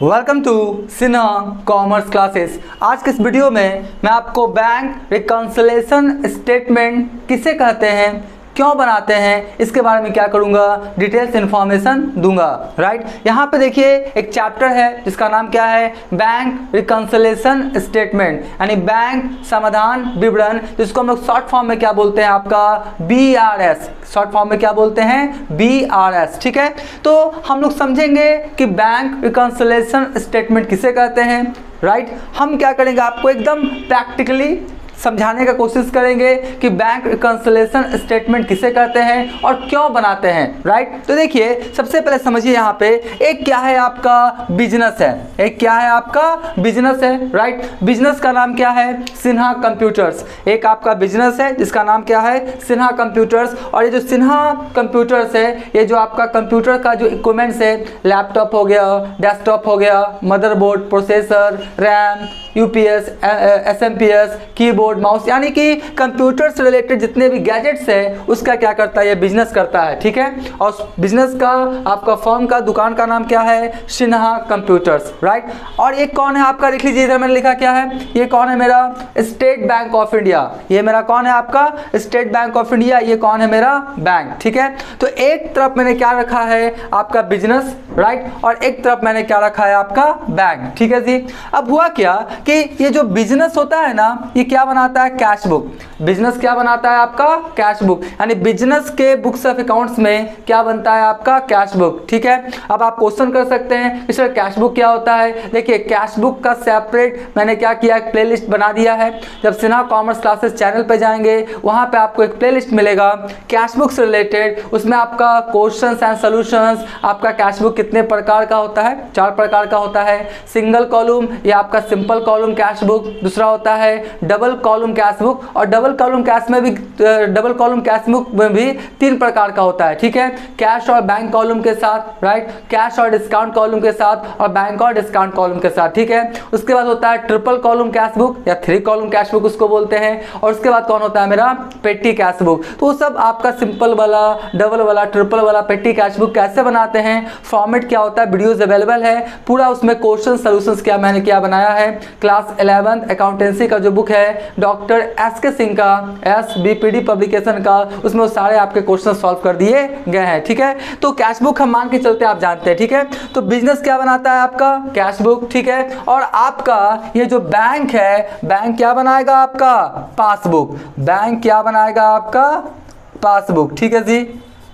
Welcome to Sinha commerce classes. आज के इस वीडियो में मैं आपको बैंक रिकंसिलिएशन स्टेटमेंट किसे कहते हैं, क्यों बनाते हैं, इसके बारे में क्या करूंगा, डिटेल्स इन्फॉर्मेशन दूंगा। राइट, यहाँ पे देखिए एक चैप्टर है जिसका नाम क्या है, बैंक रिकंसिलिएशन स्टेटमेंट, यानी बैंक समाधान विवरण, जिसको हम लोग शॉर्ट फॉर्म में क्या बोलते हैं, आपका BRS। शॉर्ट फॉर्म में क्या बोलते हैं, BRS। ठीक है, तो हम लोग समझेंगे कि बैंक रिकंसिलिएशन स्टेटमेंट किसे कहते हैं। राइट, हम क्या करेंगे, आपको एकदम प्रैक्टिकली समझाने का कोशिश करेंगे कि बैंक रिकंसिलिएशन स्टेटमेंट किसे कहते हैं और क्यों बनाते हैं। राइट, तो देखिए सबसे पहले समझिए, यहाँ पे एक क्या है, आपका बिजनेस है, एक क्या है, आपका बिजनेस है। राइट, बिजनेस का नाम क्या है, सिन्हा कंप्यूटर्स। एक आपका बिजनेस है जिसका नाम क्या है, सिन्हा कंप्यूटर्स। और ये जो सिन्हा कंप्यूटर्स है, ये जो आपका कंप्यूटर का जो इक्विपमेंट्स है, लैपटॉप हो गया, डेस्कटॉप हो गया, motherboard, processor, RAM, UPS, SMPS, keyboard, mouse, यानी कि कंप्यूटर से रिलेटेड जितने भी गैजेट्स है उसका क्या करता है, ये बिजनेस करता है। ठीक है, और बिजनेस का आपका फर्म का दुकान का नाम क्या है, सिन्हा कंप्यूटर्स। राइट, और ये कौन है आपका, देख लीजिए इधर मैंने लिखा क्या है, ये कौन है, मेरा स्टेट बैंक ऑफ इंडिया। ये मेरा कौन है, आपका स्टेट बैंक ऑफ इंडिया। ये कौन है, मेरा बैंक। ठीक है, तो एक तरफ मैंने क्या रखा है, आपका बिजनेस। राइट, और एक तरफ मैंने क्या रखा है, आपका बैंक। ठीक है जी, अब हुआ क्या कि ये जो बिजनेस होता है ना, ये क्या बनाता है, कैश बुक। बिजनेस क्या बनाता है, आपका कैश बुक, यानी बिजनेस के बुक्स ऑफ अकाउंट्स में क्या बनता है, आपका कैश बुक। ठीक है, अब आप क्वेश्चन कर सकते हैं कि सर कैश बुक क्या होता है। देखिए कैश बुक का सेपरेट मैंने क्या किया, एक प्लेलिस्ट बना दिया है। जब सिन्हा कॉमर्स क्लासेस चैनल पे जाएंगे वहां पे आपको एक प्लेलिस्ट मिलेगा कैश बुक से रिलेटेड। उसमें आपका क्वेश्चंस एंड सॉल्यूशंस, आपका कैश बुक कितने प्रकार का होता है, 4 प्रकार का होता है। सिंगल कॉलम या आपका सिंपल कॉलम कैश बुक, दूसरा होता है डबल कॉलम कैश बुक, और डबल कॉलम कैश में भी डबल कॉलम कैश बुक में भी 3 प्रकार का होता है। ठीक है, कैश और बैंक कॉलम के साथ, राइट, कैश और डिस्काउंट कॉलम के साथ, और बैंक और डिस्काउंट कॉलम के साथ। ठीक है, उसके बाद होता है ट्रिपल कॉलम कैश बुक या 3 कॉलम कैश बुक उसको बोलते हैं। और उसके बाद कौन होता है, मेरा पेटी कैश बुक। तो वो सब आपका सिंपल वाला, डबल वाला, ट्रिपल वाला पेटी कैश बुक कैसे बनाते हैं, फॉर्मेट क्या होता है, वीडियोज अवेलेबल है पूरा। उसमें क्वेश्चन सॉल्यूशंस क्या मैंने क्या बनाया है, क्लास 11 अकाउंटेंसी का जो बुक है डॉक्टर SK सिंह का, SBPD पब्लिकेशन का, उसमें वो सारे आपके क्वेश्चन सॉल्व कर दिए गए हैं। ठीक है, तो कैश बुक हम मान के चलते आप जानते हैं। ठीक है, तो बिजनेस क्या बनाता है, आपका कैश बुक। ठीक है, और आपका ये जो बैंक है, बैंक क्या बनाएगा, आपका पासबुक। बैंक क्या बनाएगा, आपका पासबुक। ठीक है जी,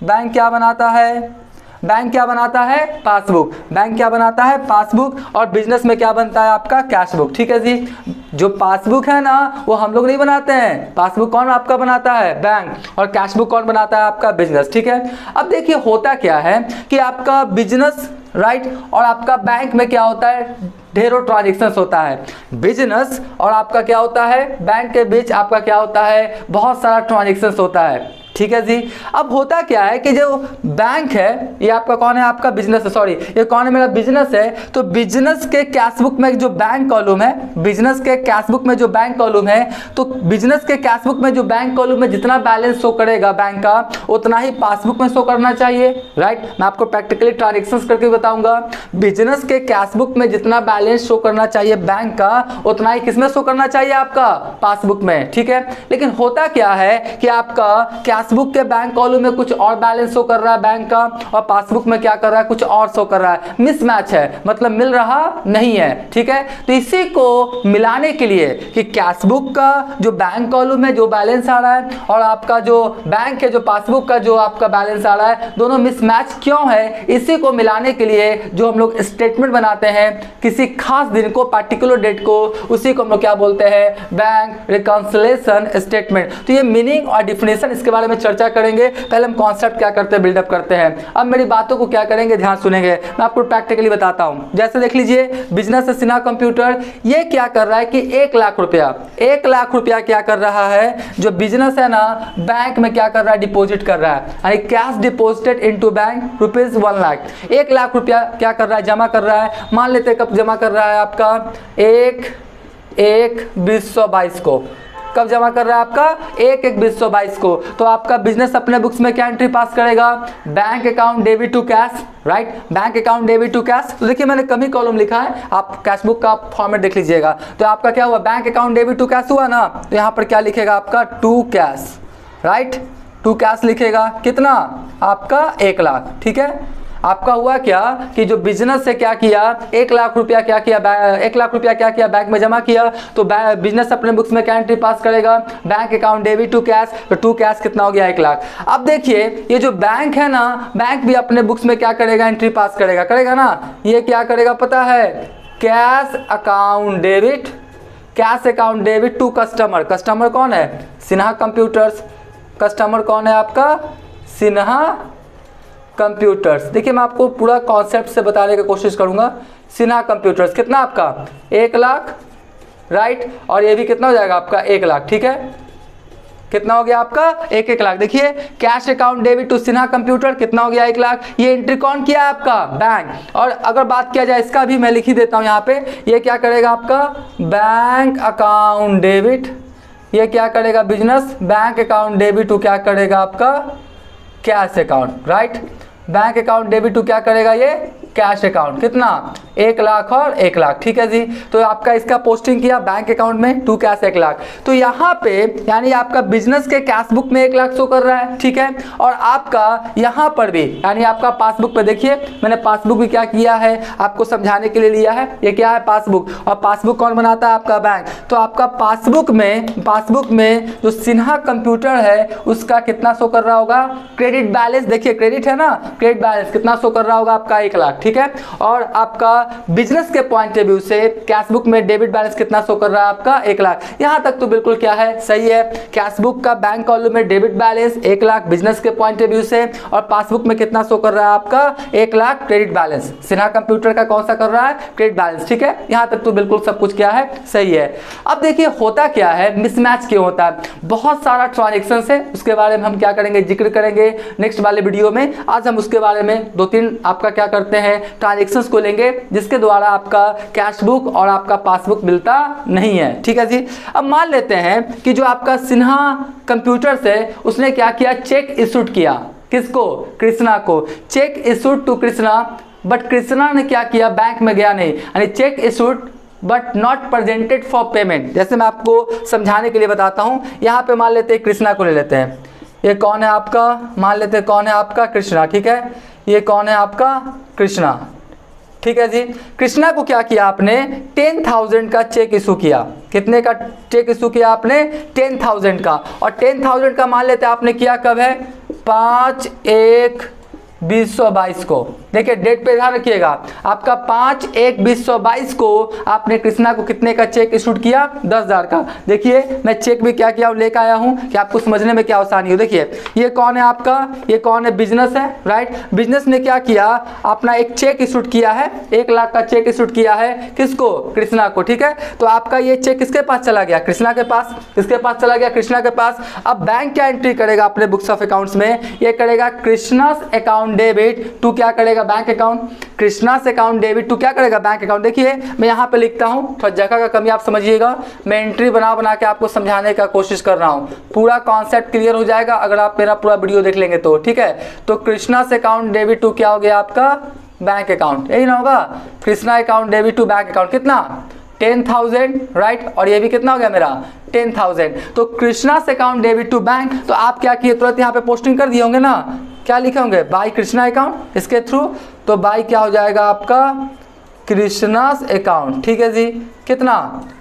बैंक क्या बनाता है, बैंक क्या बनाता है, पासबुक। बैंक क्या बनाता है, पासबुक। और बिजनेस में क्या बनता है, आपका कैश बुक। ठीक है जी, जो पासबुक है ना वो हम लोग नहीं बनाते हैं, पासबुक कौन आपका बनाता है, बैंक, और कैश बुक कौन बनाता है, आपका बिजनेस। ठीक है, अब देखिए होता क्या है कि आपका बिजनेस, राइट, और आपका बैंक में क्या होता है, ढेरों ट्रांजेक्शन्स होता है। बिजनेस और आपका क्या होता है, बैंक के बीच आपका क्या होता है, बहुत सारा ट्रांजेक्शन्स होता है। ठीक है जी, अब होता क्या है कि जो बैंक है ये आपका कौन है, आपका बिजनेस है, सॉरी ये कौन है, मेरा बिजनेस है। तो बिजनेस के कैश बुक में जो बैंक कॉलम है, बिजनेस के कैश बुक में जो बैंक कॉलम है, तो बिजनेस के कैश बुक में जो बैंक कॉलम में जितना बैलेंस शो करेगा बैंक का, उतना ही पासबुक में शो करना चाहिए। राइट, मैं आपको प्रैक्टिकली ट्रांजेक्शंस करके बताऊंगा। बिजनेस के कैश बुक में जितना बैलेंस शो करना चाहिए बैंक का, उतना ही किसमें शो करना चाहिए, आपका पासबुक में। ठीक है, लेकिन होता क्या है कि आपका कैश बुक के बैंक कॉलम में कुछ और बैलेंस शो कर रहा है बैंक का, और पासबुक में क्या कर रहा है, कुछ और शो कर रहा है, मिसमैच है, मतलब मिल रहा नहीं है। ठीक है, तो इसी को मिलाने के लिए कि कैश बुक का जो बैंक कॉलम में जो बैलेंस आ रहा है और आपका जो बैंक है जो पासबुक का जो आपका बैलेंस आ रहा है, दोनों मिसमैच क्यों है, इसी को मिलाने के लिए जो हम लोग स्टेटमेंट बनाते हैं किसी खास दिन को, पार्टिकुलर डेट को, उसी को हम लोग क्या बोलते हैं, बैंक रिकंसिलिएशन स्टेटमेंट। तो ये मीनिंग और डिफिनेशन इसके बारे में चर्चा करेंगे। पहले हम कॉन्सेप्ट क्या करते हैं, बिल्डअप करते हैं। अब मेरी बातों को क्या करेंगे, ध्यान सुनेंगे, मैं आपको प्रैक्टिकली बताता हूं। जैसे देख लीजिए, बिजनेस है सिन्हा कंप्यूटर, ये क्या कर रहा है कि 1 लाख रुपया, 1 लाख रुपया क्या कर रहा है, जो बिजनेस है ना, बैंक में क्या कर रहा है, डिपॉजिट कर रहा है, यानी cash deposited into bank ₹1 lakh. 1 lakh रुपया क्या कर रहा है, जमा कर रहा है। मान लेते कब जमा कर रहा है, आपका 1/1/2022 को। कब जमा कर रहा है आपका 1/1/2022 को। तो आपका बिजनेस अपने बुक्स में क्या एंट्री पास करेगा, bank account debit to cash, right, bank account debit to cash. तो देखिए मैंने कमी कॉलम लिखा है, आप कैश बुक का फॉर्मेट देख लीजिएगा। तो आपका क्या हुआ, bank account debit to cash हुआ ना, तो यहाँ पर क्या लिखेगा आपका to cash, right, to cash लिखेगा, कितना आपका 1 लाख, ठीक है। आपका हुआ क्या कि जो बिजनेस से क्या किया, 1 लाख रुपया क्या किया, 1 लाख रुपया क्या किया, बैंक में जमा किया। तो बिजनेस अपने बुक्स में क्या एंट्री पास करेगा, bank account debit to cash. तो टू कैश कितना हो गया 1 लाख। अब देखिए ये जो बैंक है ना, बैंक भी अपने बुक्स में क्या करेगा, एंट्री पास करेगा, करेगा ना। ये क्या करेगा पता है, cash account debit, cash account debit to customer. Customer कौन है, सिन्हा कंप्यूटर्स। कस्टमर कौन है आपका, सिन्हा कंप्यूटर्स। देखिए मैं आपको पूरा कॉन्सेप्ट से बताने की कोशिश करूंगा। सिन्हा कंप्यूटर्स कितना आपका 1 लाख, राइट, और ये भी कितना हो जाएगा आपका 1 लाख, ठीक है। कितना हो गया आपका 1 लाख। देखिए cash account debit to Sinha computer कितना हो गया 1 लाख। ये एंट्री कौन किया है आपका, बैंक। और अगर बात किया जाए इसका भी मैं लिख ही देता हूं यहाँ पे, ये क्या करेगा आपका बैंक अकाउंट डेबिट, ये क्या करेगा business, bank account debit to क्या करेगा आपका cash account, right. Bank account debit to क्या करेगा ये कैश अकाउंट, कितना 1 लाख और 1 लाख, ठीक है जी। तो आपका इसका पोस्टिंग किया बैंक अकाउंट में टू कैश 1 लाख। तो यहाँ पे यानी आपका बिजनेस के कैश बुक में 1 लाख शो कर रहा है, ठीक है। और आपका यहाँ पर भी यानी आपका पासबुक पे देखिए मैंने पासबुक भी क्या किया है आपको समझाने के लिए लिया है। ये क्या है पासबुक, और पासबुक कौन बनाता है आपका बैंक। तो आपका पासबुक में जो सिन्हा कंप्यूटर है उसका कितना शो कर रहा होगा, क्रेडिट बैलेंस। देखिए क्रेडिट है ना, क्रेडिट बैलेंस कितना शो कर रहा होगा आपका 1 लाख, ठीक है। और आपका बिजनेस के पॉइंट ऑफ व्यू से कैश बुक में डेबिट बैलेंस कितना शो कर रहा है आपका 1 लाख। यहां तक तो बिल्कुल क्या है सही है। कैश बुक का बैंक कॉलम में डेबिट बैलेंस 1 लाख बिजनेस के पॉइंट ऑफ व्यू से, और पासबुक में कितना शो कर रहा है आपका 1 lakh credit balance. Sinha computer का कौन सा कर रहा है, क्रेडिट बैलेंस, ठीक है। यहां तक तो बिल्कुल सब कुछ क्या है सही है। अब देखिए होता क्या है, मिसमैच क्यों होता है, बहुत सारा ट्रांजेक्शन है, उसके बारे में हम क्या करेंगे जिक्र करेंगे नेक्स्ट वाले वीडियो में। आज हम उसके बारे में 2-3 आपका क्या करते हैं ट्रांजेक्शंस को लेंगे जिसके द्वारा आपका कैश बुक और आपका पासबुक मिलता नहीं है, ठीक है जी। अब मान लेते हैं कि जो आपका सिन्हा कंप्यूटर्स है उसने क्या किया, चेक इशूड किया, किसको, कृष्णा को। Cheque issued to Krishna, but Krishna ने क्या किया, बैंक में गया नहीं, यानी cheque issued but not presented for payment. जैसे मैं आपको समझाने के लिए बताता हूं, यहां पे मान लेते हैं कृष्णा को ले लेते हैं। ये कौन है आपका, मान लेते हैं कौन है आपका कृष्णा, ठीक है। ये कौन है आपका कृष्णा, ठीक है जी। कृष्णा को क्या किया आपने 10,000 का चेक इशू किया। कितने का चेक इशू किया आपने 10,000 का, और 10,000 का मान लेते हैं आपने किया कब है 5/1/2022 को। देखिए डेट पे ध्यान रखिएगा, आपका 5/1/2022 को आपने कृष्णा को कितने का चेक इशूड किया 10,000 का। देखिए मैं चेक भी क्या किया लेकर आया हूं कि आपको समझने में क्या आसानी हो। देखिए ये कौन है आपका, ये कौन है, बिजनेस है, राइट। बिजनेस ने क्या किया, अपना एक चेक इशूड किया है, 1 लाख का चेक इशूड किया है, किसको, कृष्णा को, ठीक है। तो आपका ये चेक किसके पास चला गया, कृष्णा के पास। किसके पास चला गया, कृष्णा के पास। अब बैंक क्या एंट्री करेगा अपने बुक्स ऑफ अकाउंट्स में, ये करेगा कृष्णास अकाउंट डेबिट टू क्या करेगा bank account, Krishna's account debit to क्या करेगा बैंक अकाउंट। देखिए मैं यहां पे लिखता हूं, थोड़ा जगह का कमी आप समझिएगा, मैं एंट्री बना के आपको समझाने का कोशिश कर रहा हूं। पूरा कॉन्सेप्ट क्लियर हो जाएगा अगर आप मेरा पूरा वीडियो देख लेंगे तो, ठीक है। तो कृष्णास अकाउंट डेबिट टू क्या हो गया आपका बैंक अकाउंट, यही ना होगा, Krishna account debit to bank account कितना 10,000, राइट। और ये भी कितना हो गया मेरा 10,000। तो Krishna's account debit to bank, तो आप क्या किए तुरंत यहाँ पे पोस्टिंग कर दिए होंगे ना, क्या लिखे होंगे बाय कृष्णा अकाउंट इसके थ्रू। तो बाय क्या हो जाएगा आपका कृष्णास अकाउंट, ठीक है जी। कितना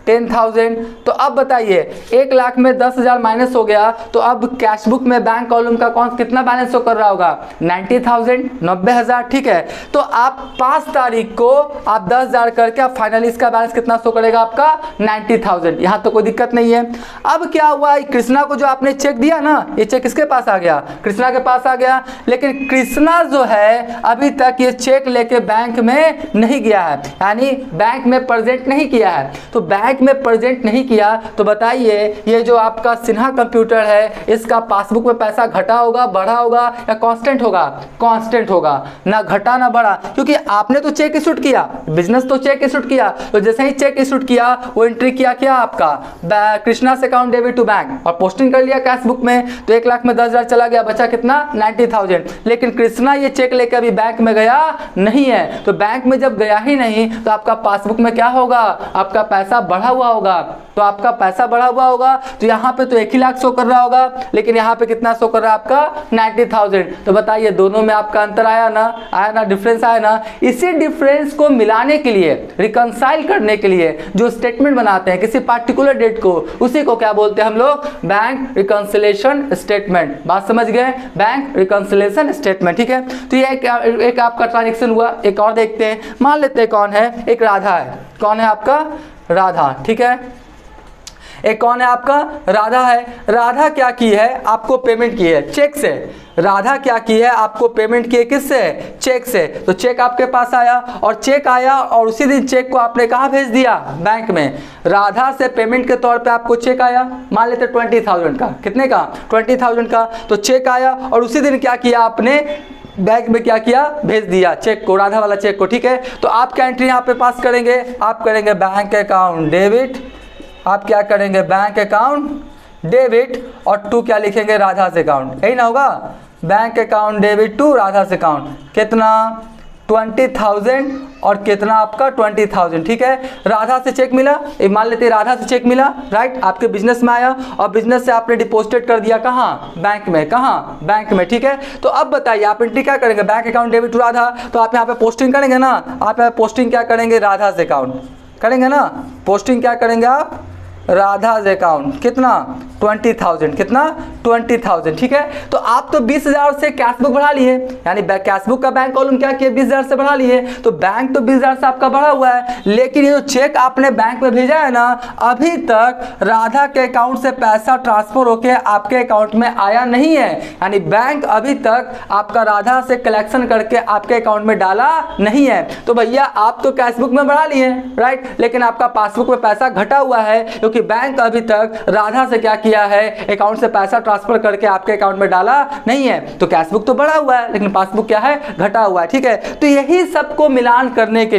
10,000। तो अब बताइए 1 लाख में 10,000 माइनस हो गया, तो अब कैश बुक में बैंक कॉलम का कौन कितना बैलेंस शो कर रहा होगा 90,000, 90,000, ठीक है। तो आप 5 तारीख को आप 10,000 करके आप फाइनली इसका बैलेंस कितना शो करेगा आपका 90,000। यहाँ तो कोई दिक्कत नहीं है। अब क्या हुआ, कृष्णा को जो आपने चेक दिया ना, ये चेक किसके पास आ गया, कृष्णा के पास आ गया। लेकिन कृष्णा जो है अभी तक ये चेक लेके बैंक में नहीं गया है, यानी बैंक में प्रेजेंट नहीं किया है। है तो बैंक में प्रेजेंट नहीं किया, तो बताइए ये जो आपका सिन्हा कंप्यूटर है इसका पासबुक में पैसा घटा होगा, बढ़ा होगा या कांस्टेंट होगा? कांस्टेंट होगा, ना घटा ना बढ़ा, क्योंकि आपने तो चेक इशूड किया, बिजनेस तो चेक इशूड किया, तो जैसे ही चेक इशूड किया वो एंट्री किया क्या आपका कृष्णा से अकाउंट डेबिट टू बैंक और पोस्टिंग कर लिया कैश बुक में, तो 1 लाख में 10,000 चला गया, बचा कितना 90,000। लेकिन कृष्णा ये चेक लेकर अभी बैंक में गया नहीं है, तो बैंक में जब गया ही नहीं तो आपका पासबुक में क्या होगा? आपका पैसा बढ़ा हुआ होगा, तो आपका पैसा बढ़ा हुआ होगा तो यहाँ पे तो 1 ही लाख शो कर रहा होगा, लेकिन यहाँ पे कितना शो कर रहा है आपका 90,000। तो बताइए दोनों में आपका अंतर आया ना, डिफरेंस आया ना। इसी डिफरेंस को मिलाने के लिए, रिकंसाइल करने के लिए जो स्टेटमेंट बनाते हैं किसी पार्टिकुलर डेट को, उसी को क्या बोलते हैं हम लोग? Bank reconciliation statement. बात समझ गए? बैंक रिकंसिलेशन स्टेटमेंट, ठीक है। तो ये एक आपका ट्रांजेक्शन हुआ। एक और देखते हैं, मान लेते हैं कौन है, एक राधा है। कौन है आपका? राधा, ठीक है। एक कौन है आपका? राधा है। राधा क्या की है? आपको पेमेंट की है चेक से। राधा क्या की है? आपको पेमेंट की है किससे? चेक से। तो चेक आपके पास आया और चेक आया और उसी दिन चेक को आपने कहाँ भेज दिया? बैंक में। राधा से पेमेंट के तौर पे आपको चेक आया, मान लेते 20,000 का। कितने का? 20,000 का। तो चेक आया और उसी दिन क्या किया आपने? बैंक में क्या किया? भेज दिया चेक को, राधा वाला चेक को, ठीक है। तो आप क्या एंट्री यहाँ पे पास करेंगे? आप करेंगे बैंक अकाउंट डेबिट। आप क्या करेंगे? बैंक अकाउंट डेबिट और टू क्या लिखेंगे? राधा से अकाउंट। यही ना होगा? Bank account debit to Radha से अकाउंट। कितना? 20,000 और कितना आपका 20,000, ठीक है। राधा से चेक मिला, मान लेते हैं राधा से चेक मिला, राइट। आपके बिजनेस में आया और बिजनेस से आपने डिपॉजिट कर दिया कहाँ? बैंक में। कहाँ? बैंक में, ठीक है। तो अब बताइए आप एंट्री क्या करेंगे? Bank account debit to Radha. तो आप यहाँ पे पोस्टिंग करेंगे ना, आप यहाँ पोस्टिंग क्या करेंगे? राधा से अकाउंट करेंगे ना। पोस्टिंग क्या करेंगे आप? राधा अकाउंट। कितना? 20,000। कितना? 20,000, ठीक है। तो आप तो 20,000 से कैश बुक बढ़ा लिए, यानी कैश बुक का बैंक कॉलम क्या किया? 20,000 से बढ़ा लिए। तो बैंक तो 20,000 से आपका बढ़ा हुआ है, लेकिन ये जो चेक आपने बैंक में भेजा है ना, अभी तक राधा के अकाउंट से पैसा ट्रांसफर होके आपके अकाउंट में आया नहीं है, यानी बैंक अभी तक आपका राधा से कलेक्शन करके आपके अकाउंट में डाला नहीं है। तो भैया आप तो कैश बुक में बढ़ा लिए, राइट, लेकिन आपका पासबुक में पैसा घटा हुआ है, क्योंकि बैंक अभी तक राधा से क्या किया है? अकाउंट से पैसा ट्रांसफर करके आपके अकाउंट में डाला नहीं है। तो कैश बुक तो बढ़ा हुआ है, लेकिन पासबुक क्या है? घटा हुआ है, ठीक है। तो यही सबको मिलान करने के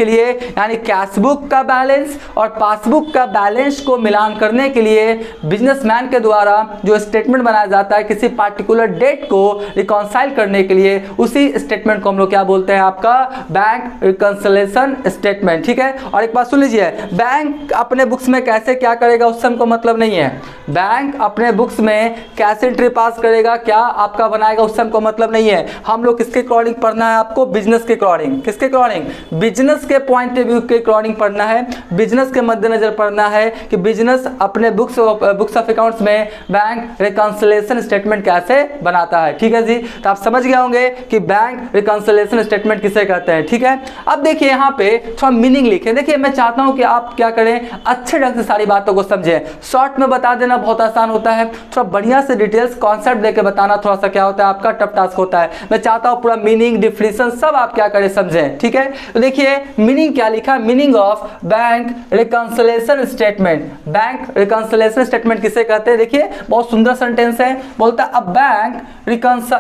लिए, यानी कैश बुक का बैलेंस और पासबुक का बैलेंस को मिलान करने के लिए बिजनेसमैन के द्वारा जो स्टेटमेंट बनाया जाता है किसी पार्टिकुलर डेट को रिकॉन्साइल करने के लिए, उसी स्टेटमेंट को हम लोग क्या बोलते हैं? आपका बैंक रिकॉन्सिलेशन स्टेटमेंट, ठीक है। और एक बात सुन लीजिए, बैंक अपने बुक्स में कैसे क्या करेगा उससे हमको मतलब नहीं है। बैंक अपने बुक्स में कैसे एंट्री पास करेगा, क्या आपका बनाएगा, उससे हमको मतलब नहीं है। हम लोग किसके अकॉर्डिंग पढ़ना है आपको? बिजनेस के अकॉर्डिंग। किसके अकॉर्डिंग? बिजनेस के पॉइंट ऑफ व्यू के अकॉर्डिंग पढ़ना है, बिजनेस के मद्देनजर पढ़ना है कि बिजनेस अपने बुक्स ऑफ अकाउंट्स में बैंक रिकॉन्सिलेशन स्टेटमेंट कैसे बनाता है, ठीक है जी। तो आप समझ गए होंगे कि बैंक रिकॉन्सिलेशन स्टेटमेंट किसे कहते हैं, ठीक है। अब देखिए यहाँ पे थोड़ा मीनिंग लिखे। देखिए मैं चाहता हूँ कि आप क्या करें, अच्छे ढंग से सारी बातों को समझें। शॉर्ट में बता देना बहुत आसान होता है, थोड़ा बढ़िया से डिटेल्स कॉन्सेप्ट देके बताना थोड़ा सा क्या होता है आपका टफ टास्क होता है। मैं चाहता हूँ पूरा मीनिंग, डिफिनेशन सब आप क्या करें, समझें, ठीक है। तो देखिए मीनिंग क्या लिखा, meaning of bank reconciliation statement. Bank reconciliation statement किसे कहते हैं? देखिए बहुत सुंदर सेंटेंस है, बोलता है अ बैंक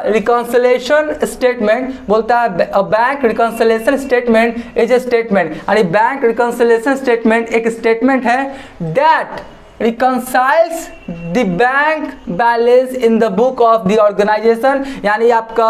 रिकॉन्सिलेशन स्टेटमेंट, बोलता है a bank reconciliation statement is a statement, यानी बैंक रिकॉन्सिलेशन स्टेटमेंट एक स्टेटमेंट है that reconciles the bank balance in the book of the organization। यानी आपका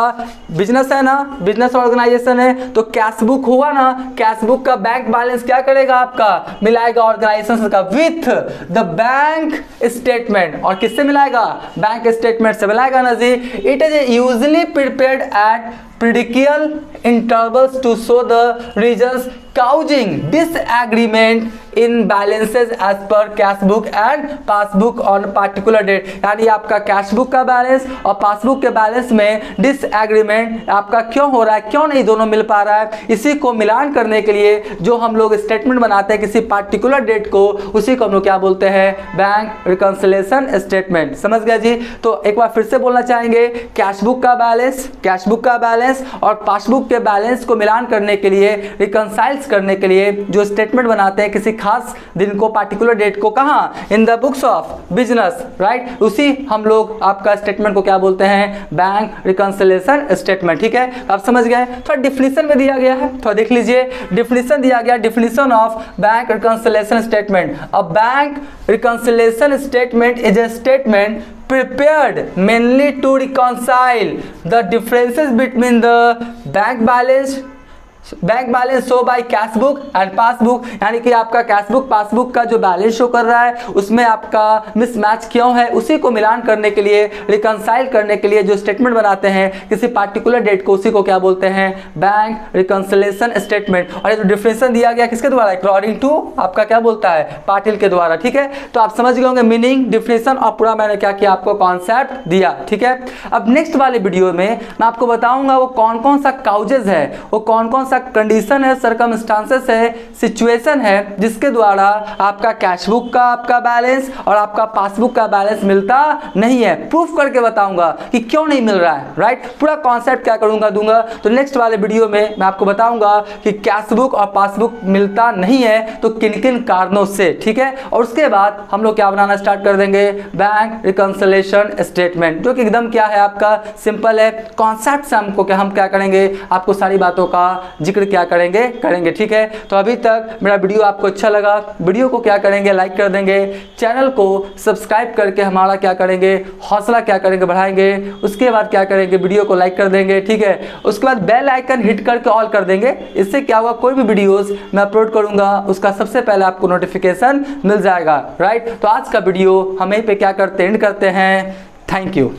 बिजनेस है ना, बिजनेस ऑर्गेनाइजेशन है, तो कैश बुक हुआ ना, कैश बुक का बैंक बैलेंस क्या करेगा? आपका मिलाएगा ऑर्गेनाइजेशन का विथ द बैंक स्टेटमेंट। और किससे मिलाएगा? बैंक स्टेटमेंट से मिलाएगा ना जी। It is usually prepared at predicable intervals to show the reasons causing disagreement in balances as per cash book and passbook on particular date। यानी आपका कैश बुक का बैलेंस और पासबुक के बैलेंस में डिसएग्रीमेंट आपका क्यों हो रहा है, क्यों नहीं दोनों मिल पा रहा है, इसी को मिलान करने के लिए जो हम लोग स्टेटमेंट बनाते हैं किसी पार्टिकुलर डेट को, उसी को हम लोग क्या बोलते हैं? Bank reconciliation statement. समझ गया जी। तो एक बार फिर से बोलना चाहेंगे, कैश बुक का बैलेंस बैलेंस और पासबुक के बैलेंस को मिलान करने के लिए, रिकंसाइल्स करने के लिए जो स्टेटमेंट बनाते हैं किसी खास दिन को, पार्टिकुलर डेट को, कहाँ, in the books of business, right. उसी हम लोग आपका स्टेटमेंट को क्या बोलते हैं, बैंक रिकंसिलिएशन स्टेटमेंट। ठीक है, आप समझ गए। थोड़ा डिफिनीशन में दिया गया है, थोड़ा देख लीजिए, डिफिनीशन दिया गया, definition of bank reconciliation statement. A bank reconciliation statement is a statement prepared mainly to reconcile the differences between the bank balance show by cash book and passbook, यानी कि आपका कैश बुक पासबुक का जो balance show कर रहा है उसमें आपका मिसमैच क्यों है, उसी को मिलान करने के लिए, रिकंसाइल करने के लिए जो स्टेटमेंट बनाते हैं किसी पार्टिकुलर डेट को, उसी को क्या बोलते हैं, बैंक रिकंसिलिएशन स्टेटमेंट। और ये जो डिफिनेशन दिया गया किसके द्वारा, अकॉर्डिंग टू आपका क्या बोलता है, पाटिल के द्वारा। ठीक है, तो आप समझ गए होंगे मीनिंग, डिफिनेशन और पूरा मैंने क्या किया, आपको कॉन्सेप्ट दिया। ठीक है, अब नेक्स्ट वाले वीडियो में मैं आपको बताऊंगा वो कौन कौन सा काउजेज है, वो कौन कौन सा कंडीशन है, सर्कमस्टांसेस है, सिचुएशन है जिसके द्वारा आपका कैश बुक का आपका बैलेंस और आपका पासबुक का बैलेंस मिलता नहीं है। प्रूफ करके बताऊंगा कि क्यों नहीं मिल रहा है, राइट। पूरा कॉन्सेप्ट क्या करूंगा, दूंगा। तो नेक्स्ट वाले वीडियो में मैं आपको बताऊंगा कि कैश बुक और पासबुक मिलता नहीं है तो किन किन कारणों से। ठीक है, और उसके बाद हम लोग क्या बनाना स्टार्ट कर देंगे, बैंक रिकंसिलिएशन स्टेटमेंट, जो कि एकदम क्या है, आपका सिंपल है। कॉन्सेप्ट से हमको क्या, हम क्या करेंगे, आपको सारी बातों का जिक्र क्या करेंगे। ठीक है, तो अभी तक मेरा वीडियो आपको अच्छा लगा, वीडियो को क्या करेंगे, लाइक कर देंगे, चैनल को सब्सक्राइब करके हमारा क्या करेंगे, हौसला क्या करेंगे, बढ़ाएंगे। उसके बाद क्या करेंगे, वीडियो को लाइक कर देंगे। ठीक है, उसके बाद बेल आइकन हिट करके ऑल कर देंगे। इससे क्या होगा, कोई भी वीडियोस मैं अपलोड करूंगा उसका सबसे पहले आपको नोटिफिकेशन मिल जाएगा, राइट। तो आज का वीडियो हम यहीं पे क्या करते हैं, एंड करते हैं। Thank you.